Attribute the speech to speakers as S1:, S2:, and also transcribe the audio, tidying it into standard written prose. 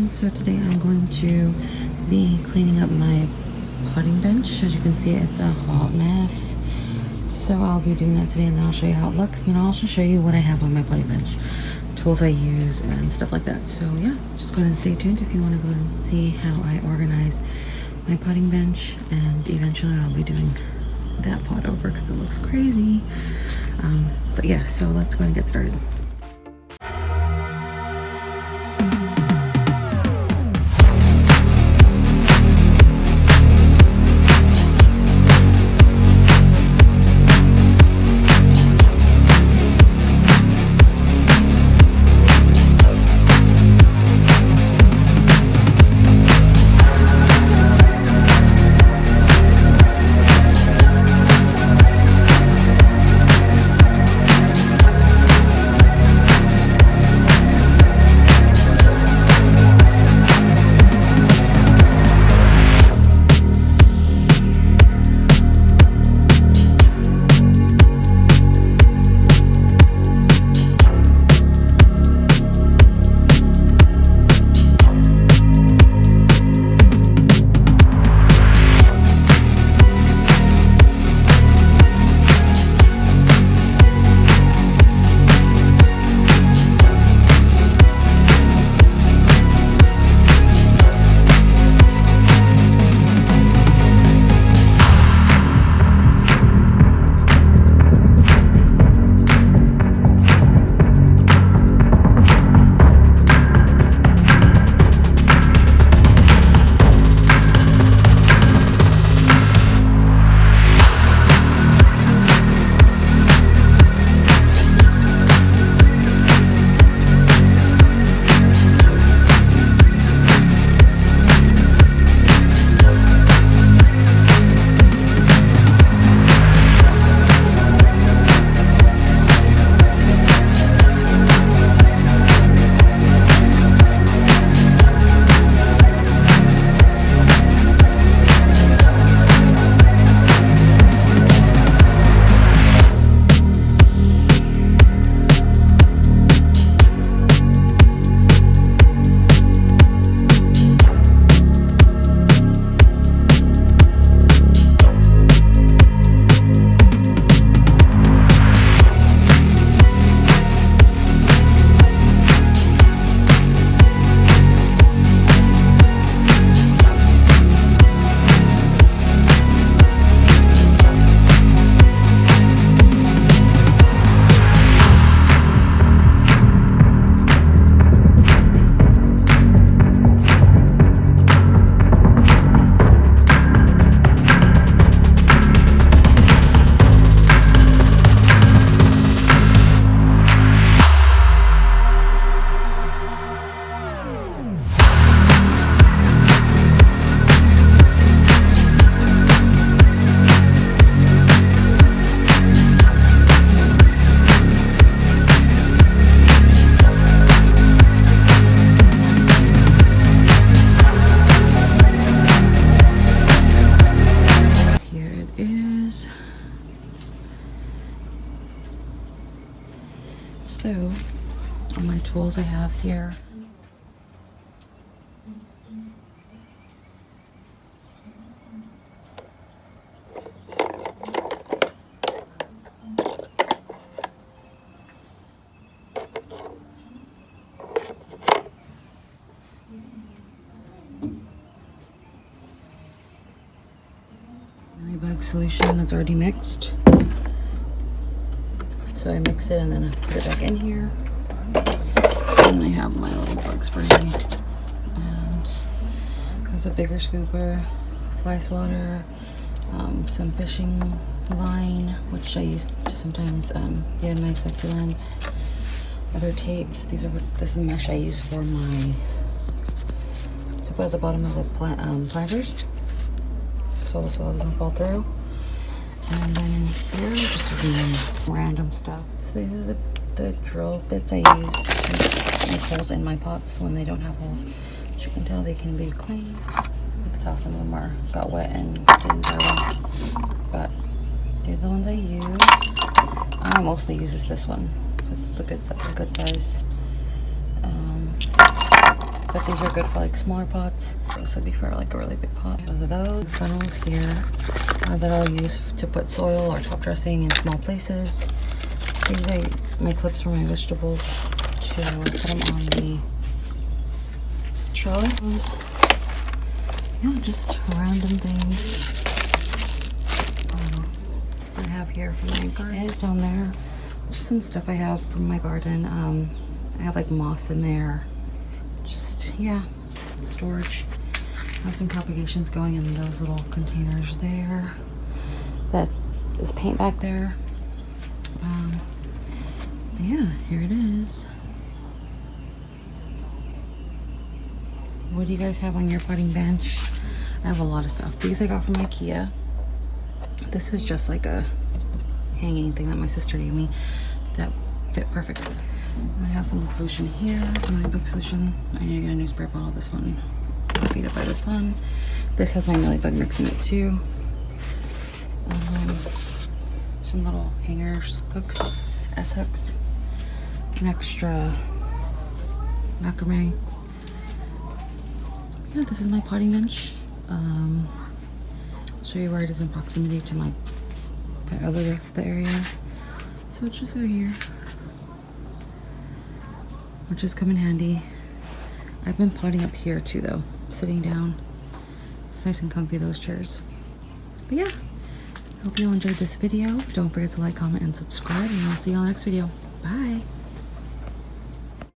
S1: everyone, so today I'm going to be cleaning up my potting bench. As you can see, it's a hot mess, so I'll be doing that today, and then I'll show you how it looks, and I'll also show you what I have on my potting bench, tools I use and stuff like that. So yeah, just go ahead and stay tuned if you want to go and see how I organize my potting bench, and eventually I'll be doing that pot over because it looks crazy. But yeah, so let's go and get started. So, all my tools I have here. Bug solution that's already mixed. So I mix it and then I put it back in here. And I have my little bug spray. And there's a bigger scooper, fly swatter, some fishing line, which I use to sometimes get my succulents, other tapes. This is mesh I use for my, to put at the bottom of the planters, so it doesn't fall through. And then in here, just random stuff. So these are the drill bits I use to make holes in my pots when they don't have holes. As you can tell, they can be clean. You can tell some of them got wet and didn't burn. But these are the ones I use. I mostly use this one. It's the good size. but these are good for like smaller pots. This would be for like a really big pot. Those are those funnels here that I'll use to put soil or top dressing in small places. These are my clips for my vegetables to put them on the trellis. Yeah, just random things I have here from my garden. Down there, just some stuff I have from my garden. I have like moss in there. Just, yeah, storage. I have some propagations going in those little containers there. That is paint back there. Yeah, here it is. What do you guys have on your potting bench? I have a lot of stuff. These I got from IKEA. This is just like a hanging thing that my sister gave me that fit perfectly. I have some solution here, my bug solution. I need to get a new spray bottle. This one, beat up by the sun. This has my millibug mix in it too. Some little hangers, hooks, S-hooks, an extra macrame. Yeah, this is my potting bench. I'll show you where it is in proximity to my other rest of the area. So it's just over here, which is come in handy. I've been potting up here too though, sitting down. It's nice and comfy, those chairs. But yeah, hope you all enjoyed this video. Don't forget to like, comment, and subscribe, and I'll see you on the next video. Bye.